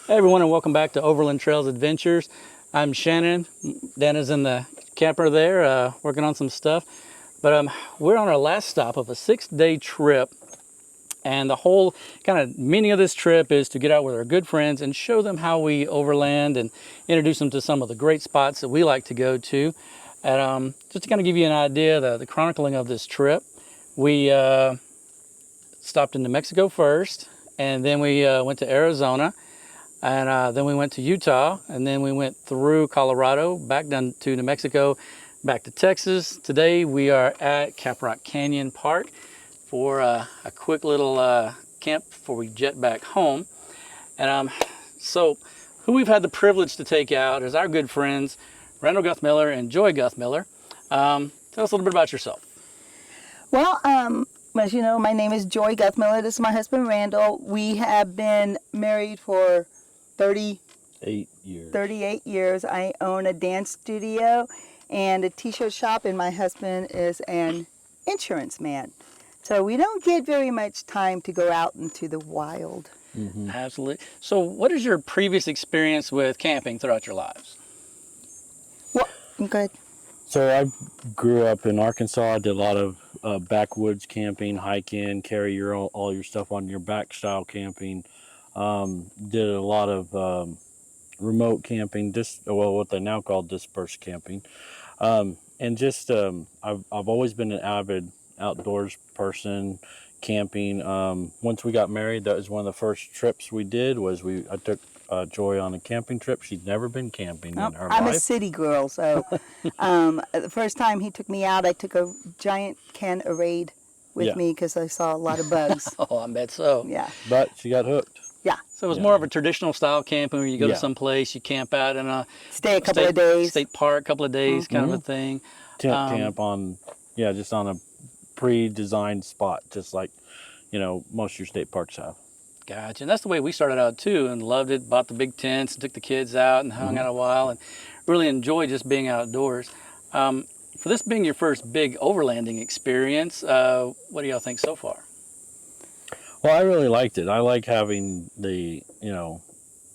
Hey everyone, and welcome back to Overland Trails Adventures. I'm Shannon. Dana's in the camper there, working on some stuff. But we're on our last stop of a 6-day trip, and the whole kind of meaning of this trip is to get out with our good friends and show them how we overland and introduce them to some of the great spots that we like to go to. And just to kind of give you an idea, the chronicling of this trip, we stopped in New Mexico first, and then we went to Arizona. And then we went to Utah, and then we went through Colorado, back down to New Mexico, back to Texas. Today we are at Caprock Canyon Park for a quick little camp before we jet back home. And so who we've had the privilege to take out is our good friends, Randal Guthmiller and Joy Guthmiller. Tell us a little bit about yourself. Well, as you know, my name is Joy Guthmiller. This is my husband, Randal. We have been married for 38 years. I own a dance studio and a t-shirt shop, and my husband is an insurance man. So we don't get very much time to go out into the wild. Mm-hmm. Absolutely. So what is your previous experience with camping throughout your lives? Well, good. So I grew up in Arkansas. I did a lot of backwoods camping, hiking, carry all your stuff on your back style camping. Did a lot of remote camping, what they now call dispersed camping. And just I've always been an avid outdoors person, camping. Once we got married, that was one of the first trips we did. I took Joy on a camping trip. She'd never been camping in her life. I'm a city girl, so the first time he took me out, I took a giant can of Raid with me because I saw a lot of bugs. Oh, I bet so. Yeah. But she got hooked. Yeah. So it was more of a traditional style camping where you go to some place, you camp out in a stay a couple of days, state park, couple of days, kind of a thing. Tent camp just on a pre-designed spot, just like most of your state parks have. Gotcha. And that's the way we started out too, and loved it. Bought the big tents and took the kids out and hung out a while, and really enjoyed just being outdoors. For this being your first big overlanding experience, what do y'all think so far? Well, I really liked it. I like having the,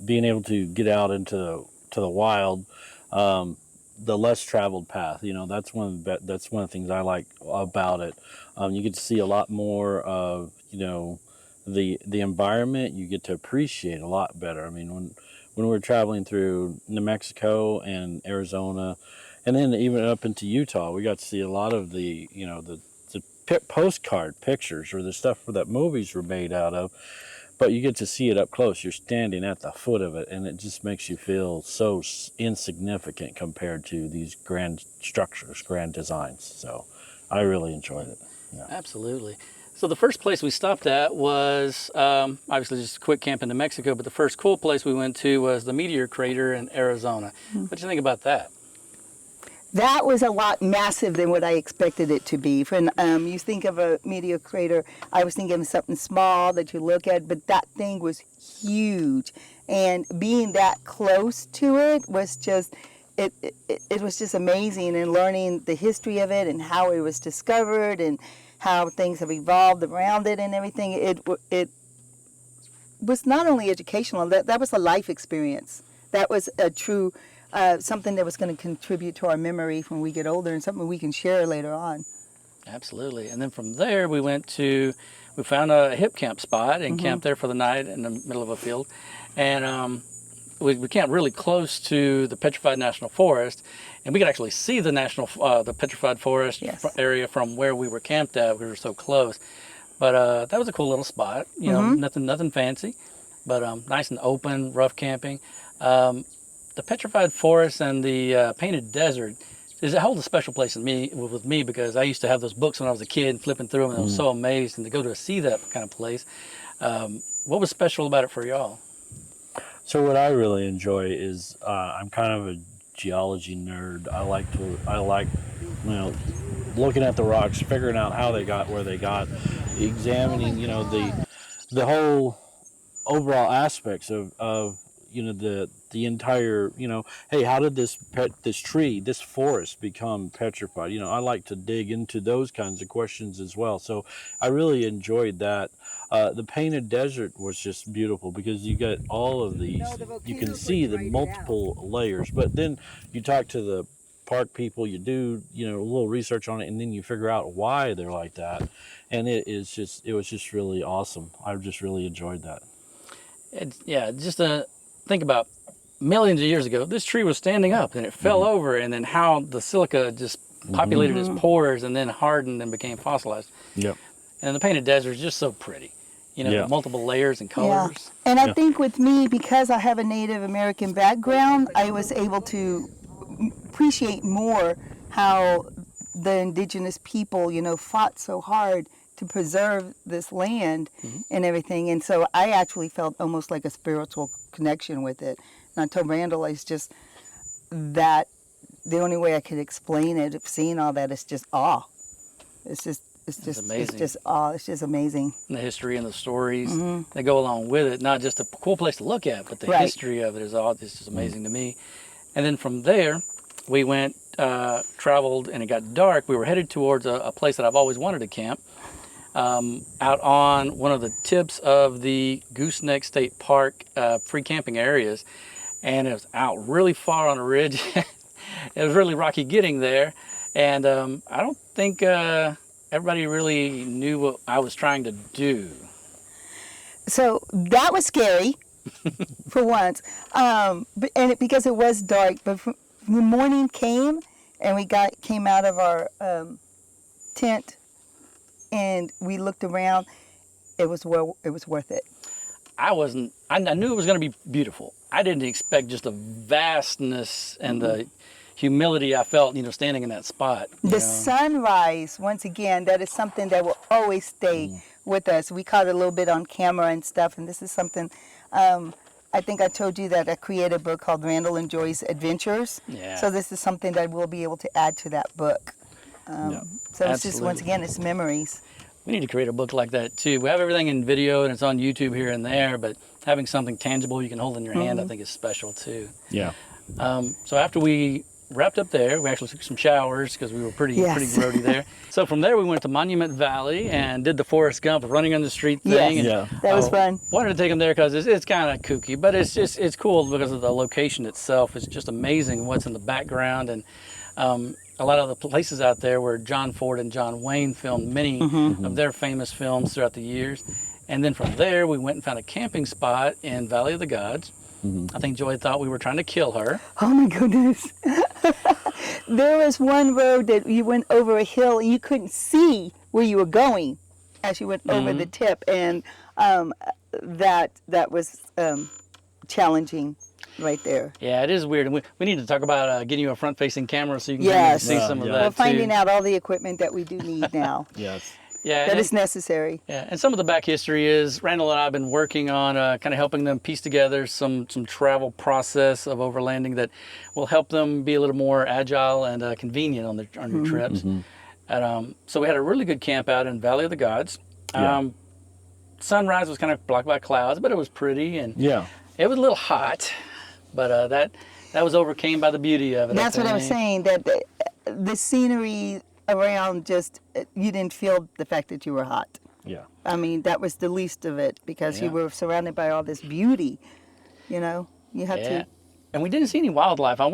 being able to get out into the wild, the less traveled path. That's one of the things I like about it. You get to see a lot more of, the environment. You get to appreciate a lot better. I mean, when we're traveling through New Mexico and Arizona, and then even up into Utah, we got to see a lot of the postcard pictures or the stuff that movies were made out of, but you get to see it up close. You're standing at the foot of it, and it just makes you feel so insignificant compared to these grand structures, grand designs. So I really enjoyed it. Yeah. Absolutely. So the first place we stopped at was obviously just a quick camp in New Mexico, but the first cool place we went to was the Meteor Crater in Arizona. What do you think about that? That was a lot massive than what I expected it to be. When you think of a meteor crater, I was thinking of something small that you look at, but that thing was huge. And being that close to it was just, it was just amazing, and learning the history of it and how it was discovered and how things have evolved around it and everything. It was not only educational, that was a life experience. That was a true something that was going to contribute to our memory when we get older, and something we can share later on. Absolutely. And then from there we found a hip camp spot and camped there for the night in the middle of a field. And we camped really close to the Petrified National Forest, and we could actually see the Petrified Forest area from where we were camped at. We were so close. But that was a cool little spot, nothing fancy, but nice and open, rough camping. The Petrified Forest and the Painted Desert holds a special place with me because I used to have those books when I was a kid, flipping through them, and I was so amazed. And to go to see that kind of place, what was special about it for y'all? So what I really enjoy is I'm kind of a geology nerd. I like looking at the rocks, figuring out how they got where they got, examining the whole overall aspects of the entire, hey, how did this forest become petrified? I like to dig into those kinds of questions as well. So I really enjoyed that. The Painted Desert was just beautiful because you got all of these. You can see the multiple layers, but then you talk to the park people, you do a little research on it, and then you figure out why they're like that, and it was just really awesome. I just really enjoyed that. Yeah, just think about millions of years ago, this tree was standing up and it fell over, and then how the silica just populated its pores and then hardened and became fossilized. Yep. And the Painted Desert is just so pretty, the multiple layers and colors. Yeah. And I think with me, because I have a Native American background, I was able to appreciate more how the indigenous people, fought so hard to preserve this land and everything. And so I actually felt almost like a spiritual connection with it. And I told Randall, it's just that the only way I could explain it, seeing all that, is just awe. It's amazing. It's just awe. It's just amazing. And the history and the stories that go along with it, not just a cool place to look at, but the history of it is just amazing to me. And then from there, we went, traveled, and it got dark. We were headed towards a place that I've always wanted to camp, out on one of the tips of the Goosenecks State Park free camping areas. And it was out really far on a ridge. It was really rocky getting there. And I don't think everybody really knew what I was trying to do. So that was scary, for once, because it was dark. But the morning came, and we came out of our tent, and we looked around. It was worth it. I knew it was going to be beautiful. I didn't expect just the vastness and the humility I felt, standing in that spot. The sunrise, once again, that is something that will always stay with us. We caught it a little bit on camera and stuff, and this is something, I think I told you that I created a book called Randal and Joy's Adventures. Yeah. So this is something that we'll be able to add to that book. So it's just, once again, it's memories. We need to create a book like that too. We have everything in video and it's on YouTube here and there, but having something tangible you can hold in your hand, I think, is special too. Yeah. So after we wrapped up there, we actually took some showers because we were pretty grody there. So from there we went to Monument Valley and did the Forrest Gump running on the street thing. Yes. And, that was fun. Wanted to take them there because it's kind of kooky, but it's cool because of the location itself. It's just amazing what's in the background, and a lot of the places out there where John Ford and John Wayne filmed many of their famous films throughout the years. And then from there, we went and found a camping spot in Valley of the Gods. I think Joy thought we were trying to kill her. Oh my goodness. There was one road that you went over a hill and you couldn't see where you were going as you went over the tip. And that was challenging. Right there. Yeah, it is weird. And we need to talk about getting you a front-facing camera so you can see some of that, We're finding out all the equipment that we do need now. Yes. Yeah, that is necessary. Yeah, and some of the back history is Randall and I have been working on kind of helping them piece together some travel process of overlanding that will help them be a little more agile and convenient on their trips. And, so we had a really good camp out in Valley of the Gods. Sunrise was kind of blocked by clouds, but it was pretty, and it was a little hot. But that was overcame by the beauty of it. That's what I was saying, that the scenery around, just, you didn't feel the fact that you were hot. Yeah. I mean, that was the least of it, because you were surrounded by all this beauty, you had to. And we didn't see any wildlife. I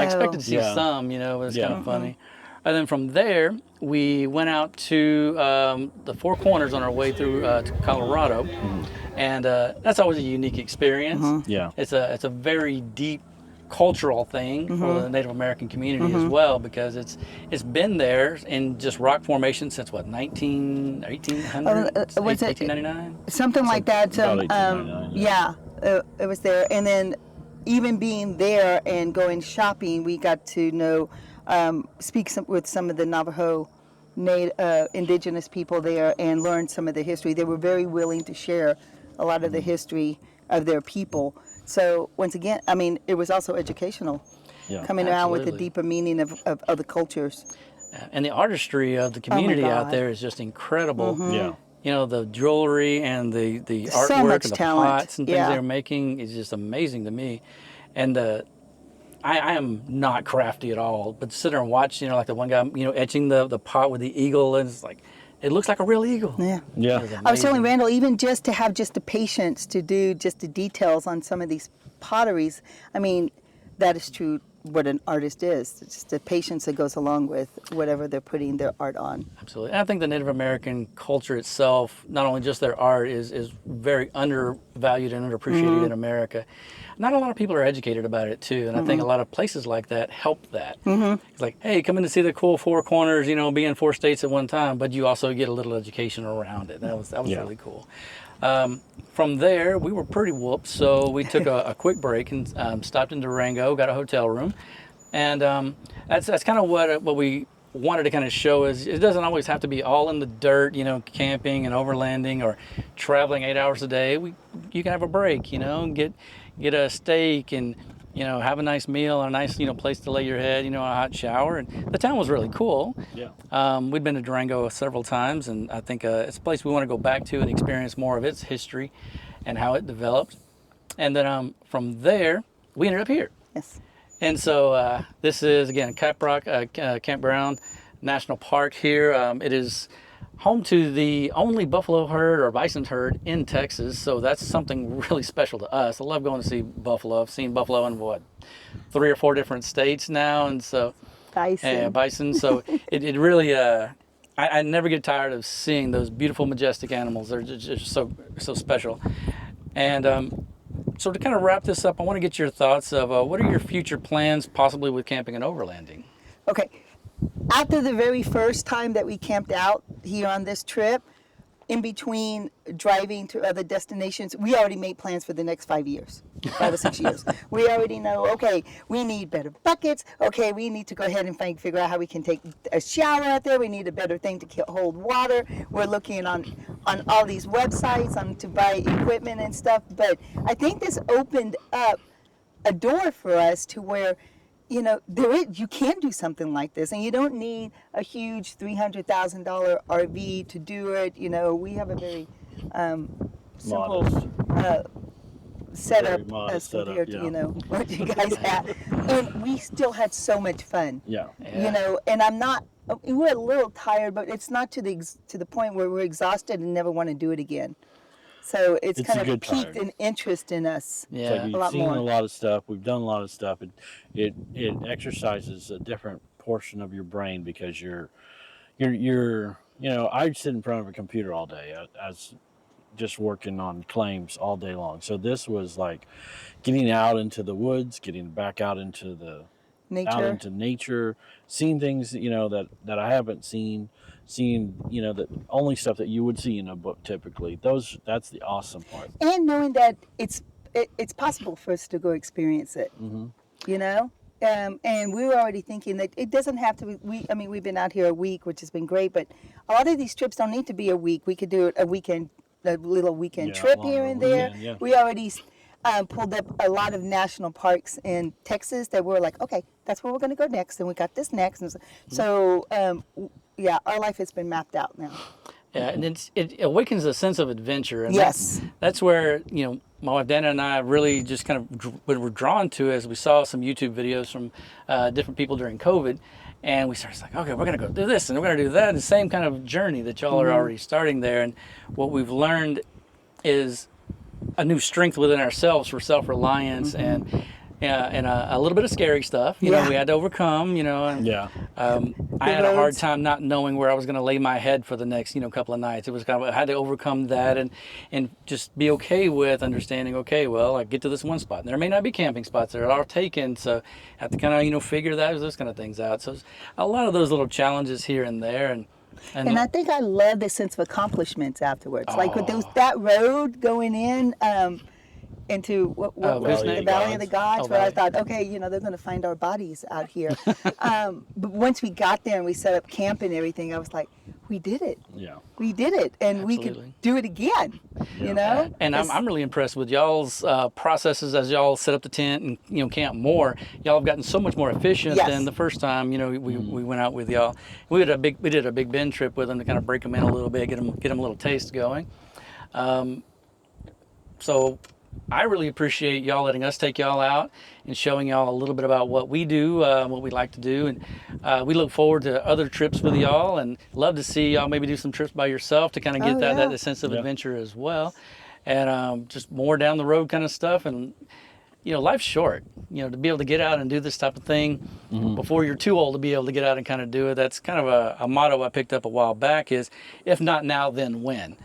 expected to see some, it was kind of funny. And then from there, we went out to the Four Corners on our way through to Colorado. And that's always a unique experience. Yeah. It's a very deep cultural thing for the Native American community as well, because it's been there in just rock formation since what, 1800? 1899? Something like that. About 1899. It was there. And then even being there and going shopping, we got to know, speak with some of the Navajo indigenous people there and learn some of the history. They were very willing to share a lot of the history of their people. So once again, I mean, it was also educational, coming around with the deeper meaning of other cultures. And the artistry of the community out there is just incredible. The jewelry and the artwork and the pots and things they're making is just amazing to me. And I am not crafty at all, but to sit there and watch, like the one guy, etching the pot with the eagle, and it's like, it looks like a real eagle. Yeah. Yeah. It was I was telling amazing. Randall, even just to have just the patience to do just the details on some of these potteries, I mean, that is true what an artist is. It's just the patience that goes along with whatever they're putting their art on. Absolutely. And I think the Native American culture itself, not only just their art, is very undervalued and underappreciated in America. Not a lot of people are educated about it too, and I think a lot of places like that help that. It's like, hey, come in to see the cool four corners, you know, be in 4 states at one time, but you also get a little education around it. That was Yeah. really cool. From there, we were pretty whooped, so we took a quick break and stopped in Durango, got a hotel room, and that's kind of what we wanted to kind of show is it doesn't always have to be all in the dirt, you know, camping and overlanding or traveling 8 hours a day. You can have a break, you know, get a steak and, you know, have a nice meal and a nice, you know, place to lay your head, you know, a hot shower. And the town was really cool. Yeah. We'd been to Durango several times, and I think it's a place we want to go back to and experience more of its history and how it developed. And then from there, we ended up here. Yes. And so this is, again, Caprock Campground National Park here. It is home to the only buffalo herd or bison herd in Texas, so that's something really special to us. I love going to see buffalo. I've seen buffalo in, 3 or 4 different states now, and so Bison. bison. So it really, I never get tired of seeing those beautiful, majestic animals. They're just so special. And so to kind of wrap this up, I want to get your thoughts of what are your future plans, possibly with camping and overlanding? Okay. After the very first time that we camped out here on this trip, in between driving to other destinations, we already made plans for the next 5 years, 5 or 6 years. We already know, okay, we need better buckets. Okay, we need to go ahead and figure out how we can take a shower out there. We need a better thing to hold water. We're looking on all these websites to buy equipment and stuff. But I think this opened up a door for us to where, you know, you can do something like this, and you don't need a huge $300,000 RV to do it. You know, we have a very simple setup Very modest as compared setup, to, yeah. you know, what you guys have. And we still had so much fun. Yeah. You know, and we're a little tired, but it's not to the point where we're exhausted and never want to do it again. So it's It's kind a of good piqued tired. an interest in us. It's like Yeah. you've lot seen more. a lot of stuff. We've done a lot of stuff. It exercises a different portion of your brain because you're you know, I sit in front of a computer all day as just working on claims all day long. So this was like getting out into the woods, getting back out into nature, seeing things, you know, that I haven't seen, you know, the only stuff that you would see in a book typically. That's the awesome part. And knowing that it's possible for us to go experience it, you know, and we were already thinking that it doesn't have to be. I mean, we've been out here a week, which has been great, but a lot of these trips don't need to be a week. We could do it a weekend, a little weekend Yeah, trip longer here and there. weekend, yeah. We already pulled up a lot of national parks in Texas that we're like, okay, that's where we're going to go next, and we got this next, and so yeah, our life has been mapped out now. Yeah, and it awakens a sense of adventure. And Yes. that's where, you know, my wife Dana and I really just kind of were drawn to as we saw some YouTube videos from different people during COVID. And we started like, okay, we're going to go do this and we're going to do that. The same kind of journey that y'all are already starting there. And what we've learned is a new strength within ourselves for self-reliance and a little bit of scary stuff. You know, we had to overcome, you know. And, Yeah. I had a hard time not knowing where I was going to lay my head for the next, you know, couple of nights. It was kind of, I had to overcome that and just be okay with understanding, okay, well, I get to this one spot. And there may not be camping spots that are all taken, so I have to kind of, you know, figure those kind of things out. So a lot of those little challenges here and there. And I think I love the sense of accomplishments afterwards. Like with that road going in into what Goosenecks. the Valley of the Gods, Oh, where I Valley. thought, okay, you know, they're going to find our bodies out here. But once we got there and we set up camp and everything, I was like, we did it. Yeah. We did it, and we Absolutely. could do it again. You know. And I'm really impressed with y'all's processes as y'all set up the tent and, you know, camp more. Y'all have gotten so much more efficient Yes. than the first time, you know, we went out with y'all. We did a big bend trip with them to kind of break them in a little bit, get them a little taste going. So I really appreciate y'all letting us take y'all out and showing y'all a little bit about what we do, what we like to do. And we look forward to other trips with y'all and love to see y'all maybe do some trips by yourself to kind of get that sense of adventure as well. And just more down the road kind of stuff. And, you know, life's short, you know, to be able to get out and do this type of thing before you're too old to be able to get out and kind of do it. That's kind of a motto I picked up a while back is, if not now, then when?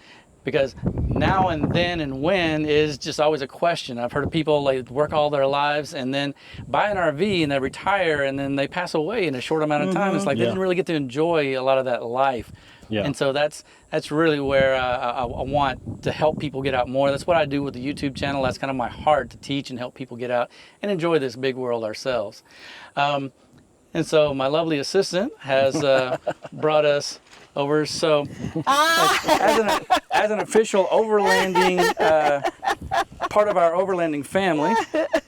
Because now and then and when is just always a question. I've heard of people like work all their lives and then buy an RV and they retire and then they pass away in a short amount of time. It's like they didn't really get to enjoy a lot of that life. Yeah. And so that's really where I want to help people get out more. That's what I do with the YouTube channel. That's kind of my heart, to teach and help people get out and enjoy this big world ourselves. And so my lovely assistant has brought us over. So as an official overlanding part of our overlanding family,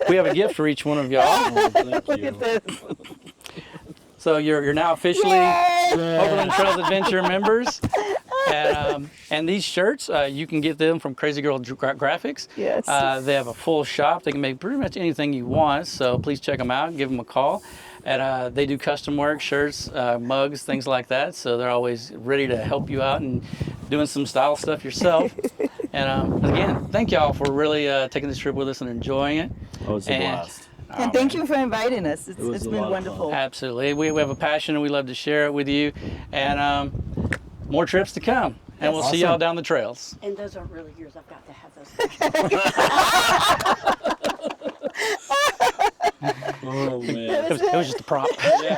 we have a gift for each one of y'all. Oh, thank Look you. at this. So you're now officially Overland Trails Adventure members. And these shirts, you can get them from Crazy Girl Graphics. Yes. They have a full shop. They can make pretty much anything you want. So please check them out. Give them a call. And they do custom work, shirts, mugs, things like that. So they're always ready to help you out and doing some style stuff yourself. And again, thank y'all for really taking this trip with us and enjoying it. Oh, it's a blast. And thank you for inviting us. It's was a been lot of wonderful. Absolutely. We have a passion and we love to share it with you. And more trips to come. And we'll see y'all down the trails. And those aren't really yours. I've got to have those. Oh, man. It was just a prop. Yeah.